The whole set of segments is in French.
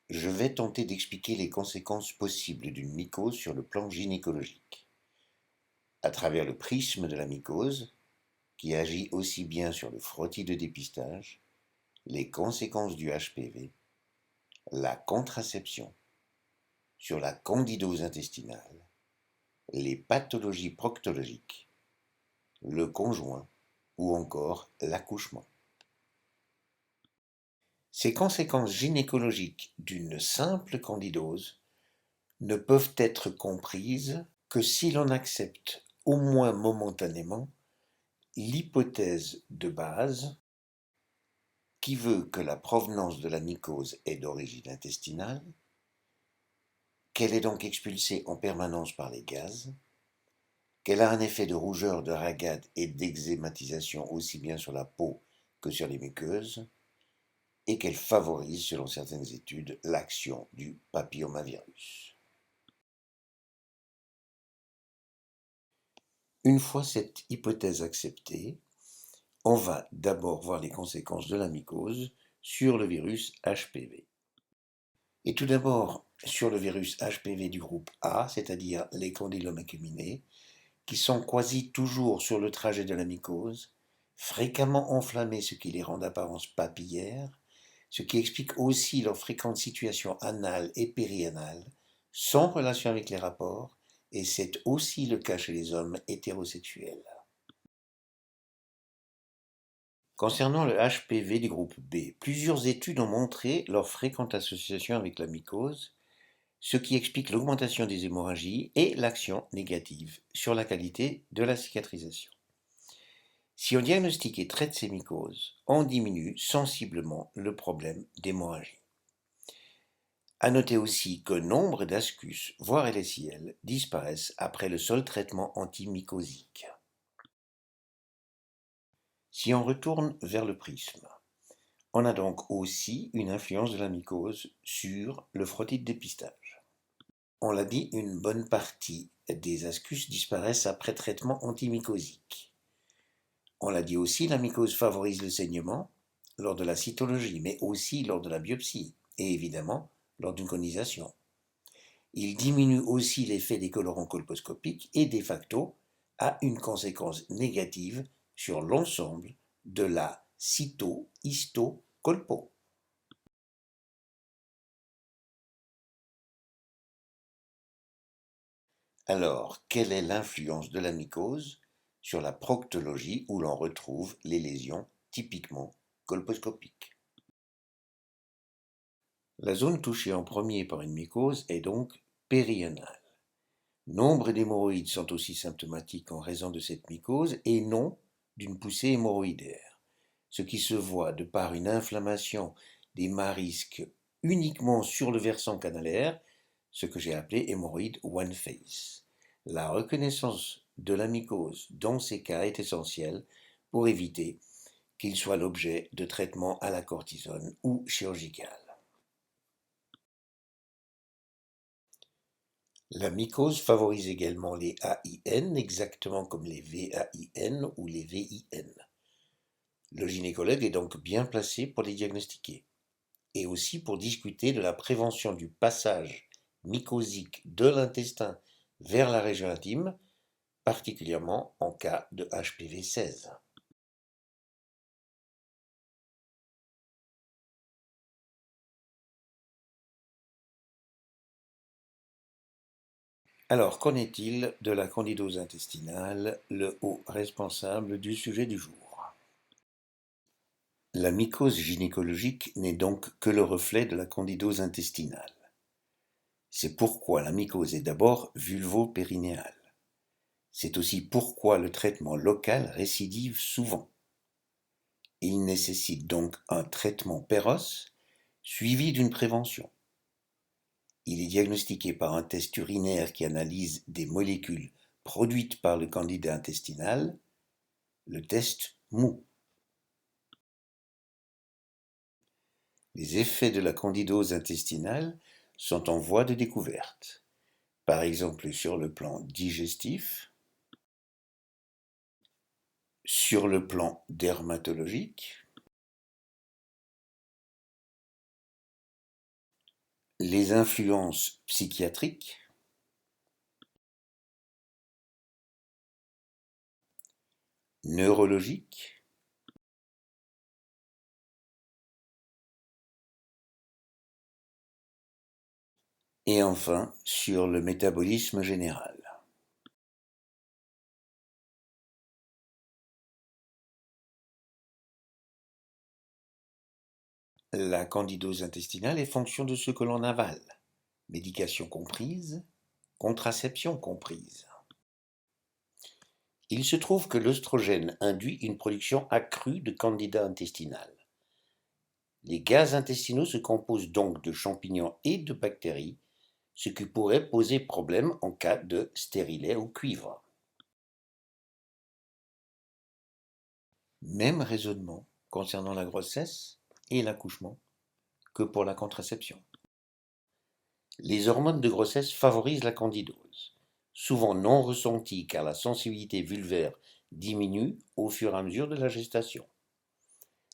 Je vais tenter d'expliquer les conséquences possibles d'une mycose sur le plan gynécologique, à travers le prisme de la mycose, qui agit aussi bien sur le frottis de dépistage, les conséquences du HPV, la contraception, sur la candidose intestinale, les pathologies proctologiques, le conjoint ou encore l'accouchement. Ces conséquences gynécologiques d'une simple candidose ne peuvent être comprises que si l'on accepte, au moins momentanément, l'hypothèse de base qui veut que la provenance de la mycose est d'origine intestinale, qu'elle est donc expulsée en permanence par les gaz, qu'elle a un effet de rougeur, de ragade et d'eczématisation aussi bien sur la peau que sur les muqueuses, et qu'elle favorise, selon certaines études, l'action du papillomavirus. Une fois cette hypothèse acceptée, on va d'abord voir les conséquences de la mycose sur le virus HPV. Et tout d'abord sur le virus HPV du groupe A, c'est-à-dire les condylomes acuminés, qui sont quasi toujours sur le trajet de la mycose, fréquemment enflammés, ce qui les rend d'apparence papillaires, ce qui explique aussi leur fréquente situation anale et périanale, sans relation avec les rapports, et c'est aussi le cas chez les hommes hétérosexuels. Concernant le HPV du groupe B, plusieurs études ont montré leur fréquente association avec la mycose, ce qui explique l'augmentation des hémorragies et l'action négative sur la qualité de la cicatrisation. Si on diagnostique et traite ces mycoses, on diminue sensiblement le problème d'hémorragie. À noter aussi que nombre d'ascus, voire LSIL, disparaissent après le seul traitement antimycosique. Si on retourne vers le prisme, on a donc aussi une influence de la mycose sur le frottis de dépistage. On l'a dit, une bonne partie des ascus disparaissent après traitement antimycosique. On l'a dit aussi, la mycose favorise le saignement lors de la cytologie, mais aussi lors de la biopsie et évidemment lors d'une conisation. Il diminue aussi l'effet des colorants colposcopiques et de facto a une conséquence négative sur l'ensemble de la cyto-histo-colpo. Alors, quelle est l'influence de la mycose sur la proctologie où l'on retrouve les lésions typiquement colposcopiques? La zone touchée en premier par une mycose est donc périanale. Nombre d'hémorroïdes sont aussi symptomatiques en raison de cette mycose et non d'une poussée hémorroïdaire, ce qui se voit de par une inflammation des marisques uniquement sur le versant canalaire, ce que j'ai appelé hémorroïde one face. La reconnaissance de la mycose dans ces cas est essentielle pour éviter qu'il soit l'objet de traitements à la cortisone ou chirurgical. La mycose favorise également les AIN, exactement comme les VAIN ou les VIN. Le gynécologue est donc bien placé pour les diagnostiquer et aussi pour discuter de la prévention du passage mycosique de l'intestin vers la région intime, particulièrement en cas de HPV-16. Alors, qu'en est-il de la candidose intestinale, le haut responsable du sujet du jour? La mycose gynécologique n'est donc que le reflet de la candidose intestinale. C'est pourquoi la mycose est d'abord vulvo-périnéale. C'est aussi pourquoi le traitement local récidive souvent. Il nécessite donc un traitement péros suivi d'une prévention. Il est diagnostiqué par un test urinaire qui analyse des molécules produites par le candidat intestinal, le test mou. Les effets de la candidose intestinale sont en voie de découverte, par exemple sur le plan digestif, sur le plan dermatologique, Les influences psychiatriques, neurologiques, et enfin sur le métabolisme général. La candidose intestinale est fonction de ce que l'on avale, médication comprise, contraception comprise. Il se trouve que l'œstrogène induit une production accrue de candida intestinal. Les gaz intestinaux se composent donc de champignons et de bactéries, ce qui pourrait poser problème en cas de stérilet ou cuivre. Même raisonnement concernant la grossesse et l'accouchement que pour la contraception. Les hormones de grossesse favorisent la candidose, souvent non ressentie car la sensibilité vulvaire diminue au fur et à mesure de la gestation.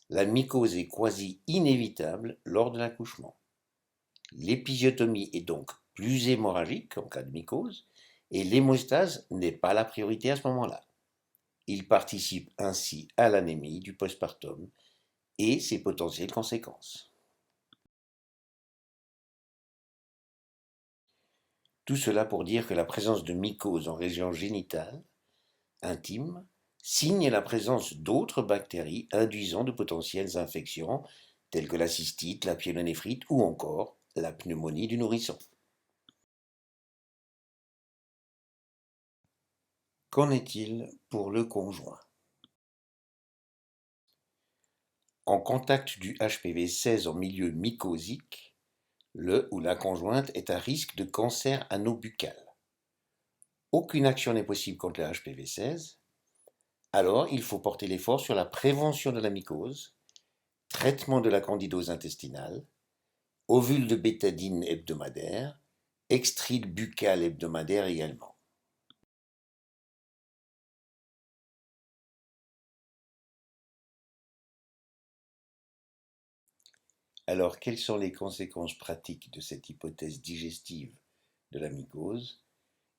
La mycose est quasi inévitable lors de l'accouchement. L'épisiotomie est donc plus hémorragique en cas de mycose et l'hémostase n'est pas la priorité à ce moment-là. Il participe ainsi à l'anémie du postpartum et ses potentielles conséquences. Tout cela pour dire que la présence de mycose en région génitale, intime, signe la présence d'autres bactéries induisant de potentielles infections telles que la cystite, la pyélonéphrite ou encore la pneumonie du nourrisson. Qu'en est-il pour le conjoint? En contact du HPV-16 en milieu mycosique, le ou la conjointe est à risque de cancer ano-buccal. Aucune action n'est possible contre le HPV-16, alors il faut porter l'effort sur la prévention de la mycose, traitement de la candidose intestinale, ovule de bétadine hebdomadaire, extrait buccal hebdomadaire également. Alors, quelles sont les conséquences pratiques de cette hypothèse digestive de la mycose?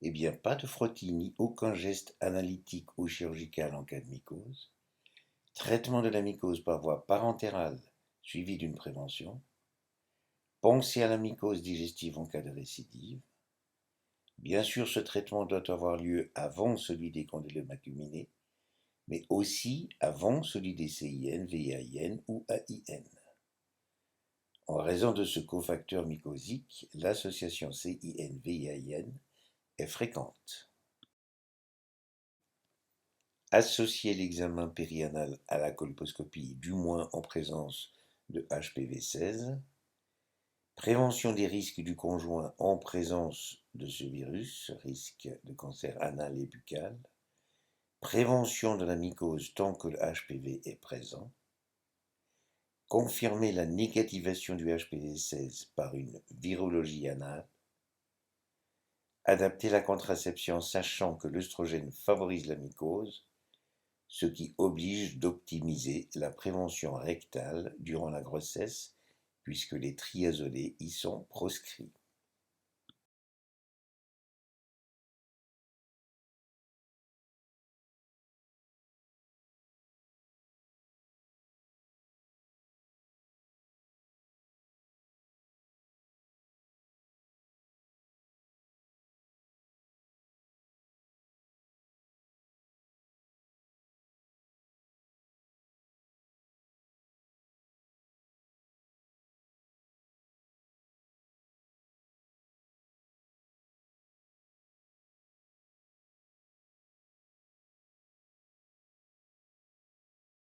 Eh bien, pas de frottis ni aucun geste analytique ou chirurgical en cas de mycose. Traitement de la mycose par voie parentérale suivi d'une prévention. Pensez à la mycose digestive en cas de récidive. Bien sûr, ce traitement doit avoir lieu avant celui des condylomes acuminés, mais aussi avant celui des CIN, VIN ou AIN. En raison de ce cofacteur mycosique, l'association CIN-VIN est fréquente. Associer l'examen périanal à la colposcopie, du moins en présence de HPV-16. Prévention des risques du conjoint en présence de ce virus, risque de cancer anal et buccal. Prévention de la mycose tant que le HPV est présent. Confirmer la négativation du HPV-16 par une virologie anale. Adapter la contraception sachant que l'œstrogène favorise la mycose, ce qui oblige d'optimiser la prévention rectale durant la grossesse puisque les triazolés y sont proscrits.